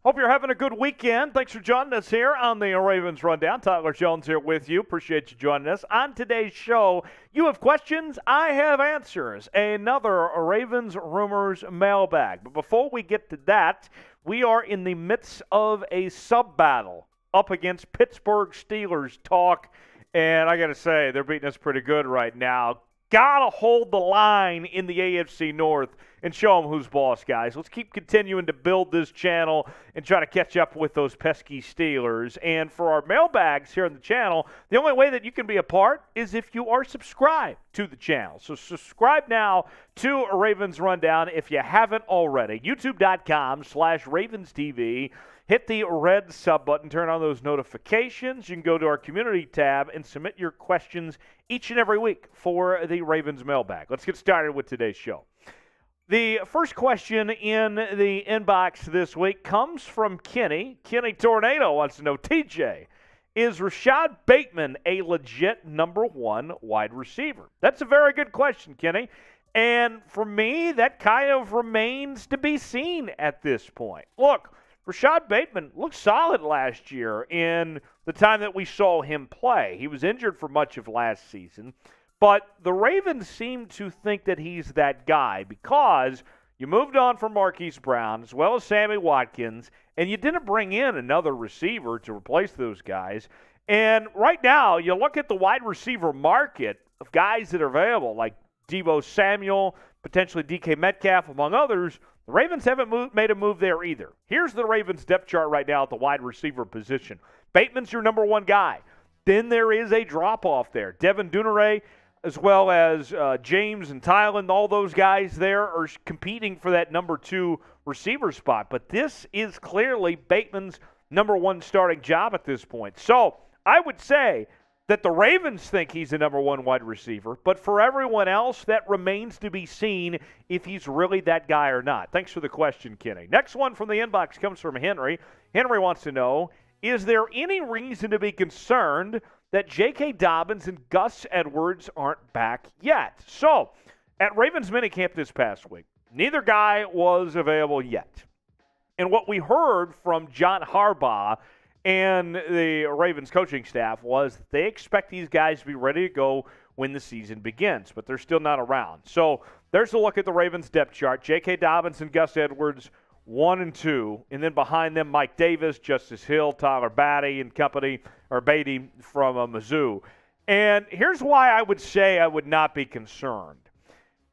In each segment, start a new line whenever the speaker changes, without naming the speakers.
Hope you're having a good weekend. Thanks for joining us here on the Ravens Rundown. Tyler Jones here with you. Appreciate you joining us. On today's show, you have questions, I have answers. Another Ravens Rumors mailbag. But before we get to that, we are in the midst of a sub-battle up against Pittsburgh Steelers talk. And I got to say, they're beating us pretty good right now. Got to hold the line in the AFC North and show them who's boss, guys. Let's keep continuing to build this channel and try to catch up with those pesky Steelers. And for our mailbags here on the channel, the only way that you can be a part is if you are subscribed to the channel. So subscribe now to a Ravens Rundown if you haven't already. YouTube.com/RavensTV. Hit the red sub button, turn on those notifications. You can go to our community tab and submit your questions each and every week for the Ravens mailbag. Let's get started with today's show. The first question in the inbox this week comes from Kenny. Kenny Tornado wants to know, TJ, is Rashod Bateman a legit number one wide receiver? That's a very good question, Kenny. And for me, that kind of remains to be seen at this point. Look, Rashod Bateman looked solid last year in the time that we saw him play. He was injured for much of last season, but the Ravens seem to think that he's that guy because you moved on from Marquise Brown as well as Sammy Watkins, and you didn't bring in another receiver to replace those guys. And right now, you look at the wide receiver market of guys that are available, like Deebo Samuel, potentially DK Metcalf, among others. The Ravens haven't made a move there either. Here's the Ravens depth chart right now at the wide receiver position. Bateman's your number one guy. Then there is a drop-off there. Devin Duvernay, as well as James and Tylen, all those guys there are competing for that number two receiver spot. But this is clearly Bateman's number one starting job at this point. So I would say that the Ravens think he's the number one wide receiver, but for everyone else, that remains to be seen if he's really that guy or not. Thanks for the question, Kenny. Next one from the inbox comes from Henry. Henry wants to know, is there any reason to be concerned that J.K. Dobbins and Gus Edwards aren't back yet? So, at Ravens minicamp this past week, neither guy was available yet. And what we heard from John Harbaugh and the Ravens coaching staff was that they expect these guys to be ready to go when the season begins, but they're still not around. So there's a look at the Ravens depth chart. J.K. Dobbins and Gus Edwards, 1 and 2, and then behind them Mike Davis, Justice Hill, Tyler Beatty and company, or Beatty from Mizzou. And here's why I would say I would not be concerned.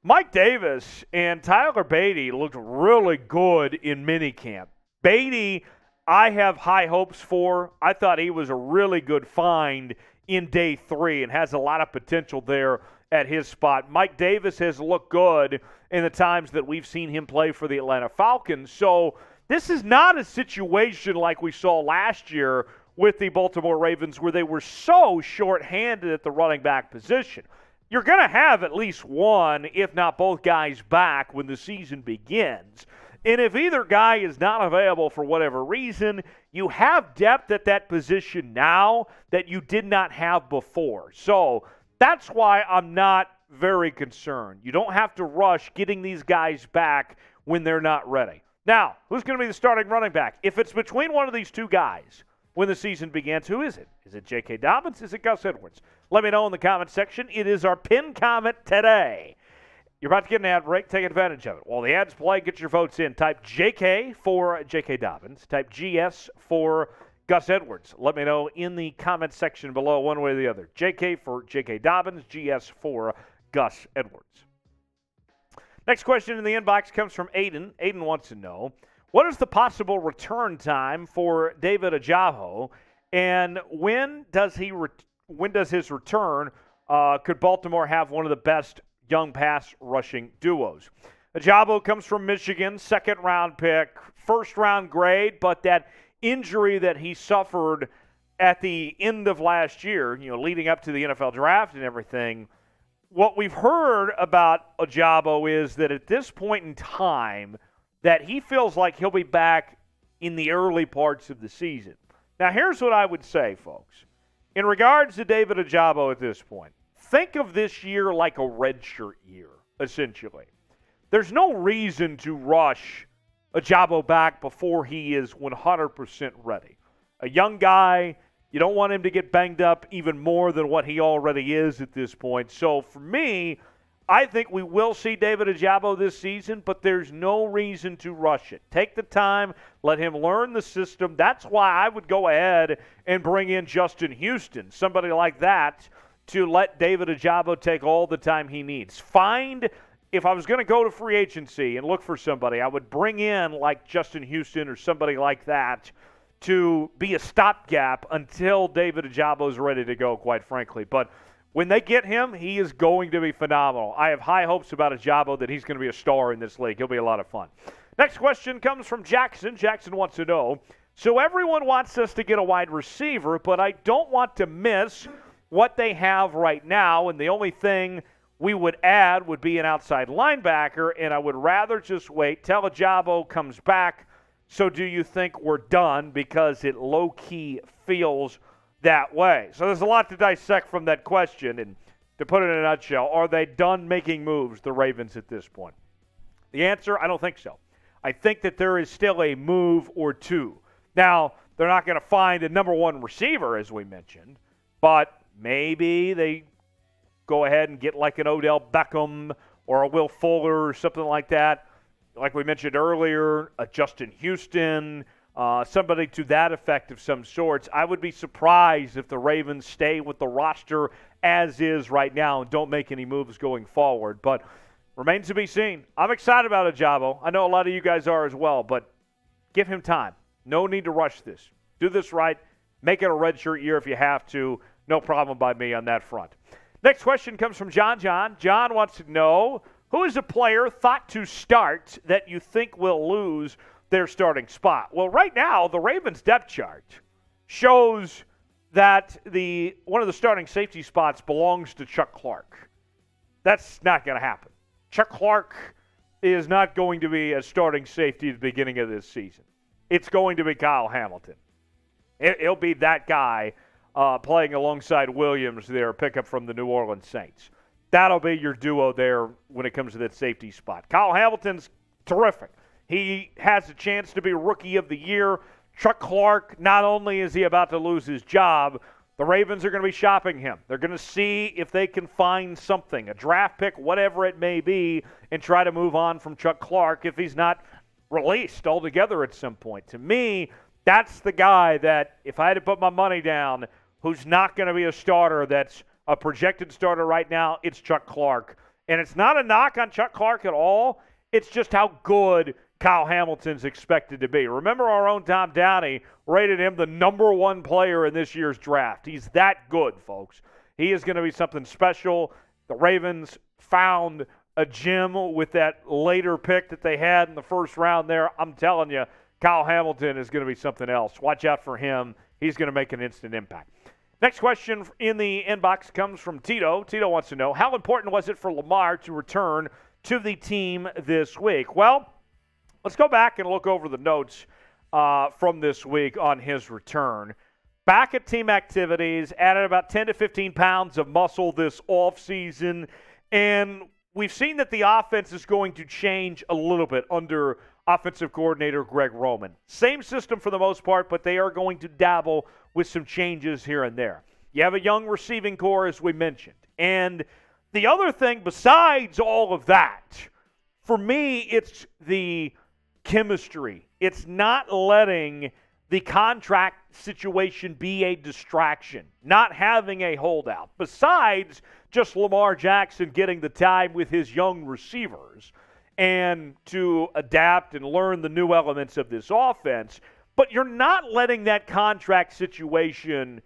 Mike Davis and Tyler Beatty looked really good in minicamp. Beatty, I have high hopes for. I thought he was a really good find in day 3 and has a lot of potential there at his spot. Mike Davis has looked good in the times that we've seen him play for the Atlanta Falcons. So this is not a situation like we saw last year with the Baltimore Ravens where they were so short-handed at the running back position. You're going to have at least one, if not both guys back when the season begins. And if either guy is not available for whatever reason, you have depth at that position now that you did not have before. So that's why I'm not very concerned. You don't have to rush getting these guys back when they're not ready. Now, who's going to be the starting running back? If it's between one of these two guys when the season begins, who is it? Is it J.K. Dobbins? Is it Gus Edwards? Let me know in the comment section. It is our pinned comment today. You're about to get an ad break. Take advantage of it. While the ads play, get your votes in. Type JK for J.K. Dobbins. Type GS for Gus Edwards. Let me know in the comment section below one way or the other. JK for J.K. Dobbins. GS for Gus Edwards. Next question in the inbox comes from Aiden. Aiden wants to know, what is the possible return time for David Ojabo, and when does his return? Could Baltimore have one of the best young pass rushing duos? Ojabo comes from Michigan, second-round pick, first-round grade, but that injury that he suffered at the end of last year, leading up to the NFL draft and everything, what we've heard about Ojabo is that at this point in time that he feels like he'll be back in the early parts of the season. Now, here's what I would say, folks. In regards to David Ojabo at this point, think of this year like a redshirt year, essentially. There's no reason to rush Ojabo back before he is 100% ready. A young guy, you don't want him to get banged up even more than what he already is at this point. So for me, I think we will see David Ojabo this season, but there's no reason to rush it. Take the time, let him learn the system. That's why I would go ahead and bring in Justin Houston, somebody like that, to let David Ojabo take all the time he needs. If I was going to go to free agency and look for somebody, I would bring in like Justin Houston or somebody like that to be a stopgap until David Ojabo is ready to go, quite frankly. But when they get him, he is going to be phenomenal. I have high hopes about Ojabo that he's going to be a star in this league. He'll be a lot of fun. Next question comes from Jackson. Jackson wants to know, so everyone wants us to get a wide receiver, but I don't want to miss what they have right now, and the only thing we would add would be an outside linebacker, and I would rather just wait till Ojabo comes back. So do you think we're done? Because it low-key feels that way. So there's a lot to dissect from that question, and to put it in a nutshell, are they done making moves, the Ravens, at this point? The answer, I don't think so. I think that there is still a move or two. Now, they're not going to find a number one receiver, as we mentioned, but maybe they go ahead and get like an Odell Beckham or a Will Fuller or something like that. Like we mentioned earlier, a Justin Houston, somebody to that effect of some sorts. I would be surprised if the Ravens stay with the roster as is right now and don't make any moves going forward. But remains to be seen. I'm excited about Ojabo. I know a lot of you guys are as well, but give him time. No need to rush this. Do this right. Make it a redshirt year if you have to. No problem by me on that front. Next question comes from John. John wants to know, who is a player thought to start that you think will lose their starting spot? Well, right now, the Ravens depth chart shows that one of the starting safety spots belongs to Chuck Clark. That's not going to happen. Chuck Clark is not going to be a starting safety at the beginning of this season. It's going to be Kyle Hamilton. He'll be that guy playing alongside Williams there, pickup from the New Orleans Saints. That'll be your duo there when it comes to that safety spot. Kyle Hamilton's terrific. He has a chance to be Rookie of the Year. Chuck Clark, not only is he about to lose his job, the Ravens are going to be shopping him. They're going to see if they can find something, a draft pick, whatever it may be, and try to move on from Chuck Clark if he's not released altogether at some point. To me, that's the guy that, if I had to put my money down, who's not going to be a starter, that's a projected starter right now, it's Chuck Clark. And it's not a knock on Chuck Clark at all. It's just how good Kyle Hamilton's expected to be. Remember, our own Tom Downey rated him the number one player in this year's draft. He's that good, folks. He is going to be something special. The Ravens found a gem with that later pick that they had in the first round there. I'm telling you, Kyle Hamilton is going to be something else. Watch out for him. He's going to make an instant impact. Next question in the inbox comes from Tito. Tito wants to know, how important was it for Lamar to return to the team this week? Well, let's go back and look over the notes from this week on his return. Back at team activities, added about 10 to 15 pounds of muscle this offseason, and we've seen that the offense is going to change a little bit under offensive coordinator Greg Roman. Same system for the most part, but they are going to dabble with some changes here and there. You have a young receiving core, as we mentioned. And the other thing besides all of that, for me, it's the chemistry. It's not letting the contract situation be a distraction, not having a holdout. Besides just Lamar Jackson getting the time with his young receivers and to adapt and learn the new elements of this offense, but you're not letting that contract situation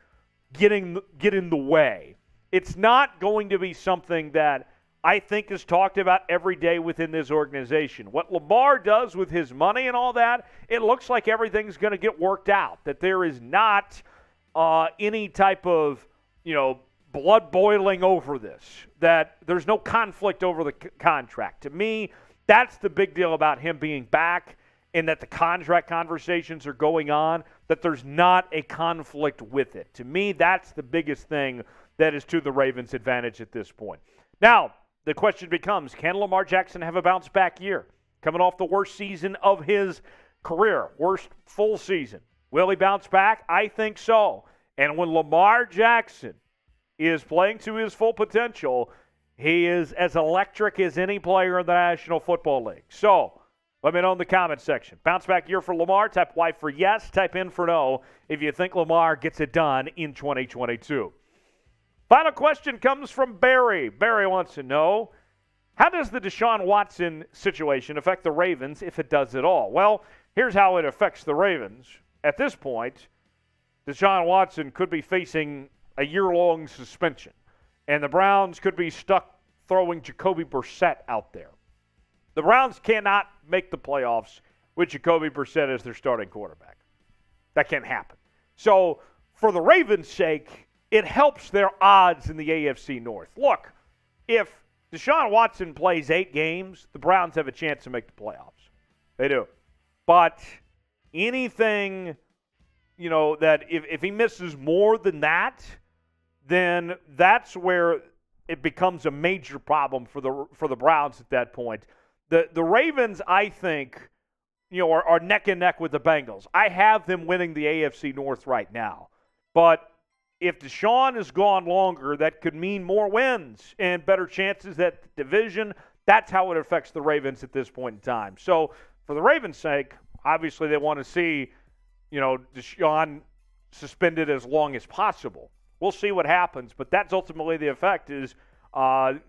get in the way. It's not going to be something that I think is talked about every day within this organization. What Lamar does with his money and all that, it looks like everything's going to get worked out, that there is not any type of, blood boiling over this, that there's no conflict over the contract. To me, that's the big deal about him being back, and that the contract conversations are going on, that there's not a conflict with it. To me, that's the biggest thing that is to the Ravens' advantage at this point. Now, the question becomes, can Lamar Jackson have a bounce-back year? coming off the worst season of his career, worst full season. Will he bounce back? I think so. And when Lamar Jackson is playing to his full potential, he is as electric as any player in the National Football League. So, let me know in the comment section. Bounce back year for Lamar. Type Y for yes. Type in for no if you think Lamar gets it done in 2022. Final question comes from Barry. Barry wants to know, how does the Deshaun Watson situation affect the Ravens, if it does at all? Well, here's how it affects the Ravens. At this point, Deshaun Watson could be facing a year-long suspension, and the Browns could be stuck throwing Jacoby Brissett out there. The Browns cannot make the playoffs with Jacoby Brissett as their starting quarterback. That can't happen. So, for the Ravens' sake, it helps their odds in the AFC North. Look, if Deshaun Watson plays 8 games, the Browns have a chance to make the playoffs. They do. But anything, that if he misses more than that, then that's where it becomes a major problem for the Browns at that point. The Ravens, I think, are neck and neck with the Bengals. I have them winning the AFC North right now. But if Deshaun is gone longer, that could mean more wins and better chances at the division. That's how it affects the Ravens at this point in time. So for the Ravens' sake, obviously they want to see, Deshaun suspended as long as possible. We'll see what happens, but that's ultimately the effect is I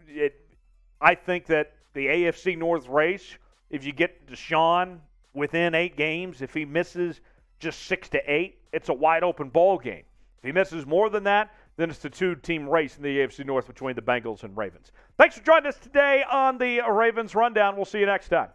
think that the AFC North race, if you get Deshaun within 8 games, if he misses just 6 to 8, it's a wide open ball game. If he misses more than that, then it's a 2-team race in the AFC North between the Bengals and Ravens. Thanks for joining us today on the Ravens Rundown. We'll see you next time.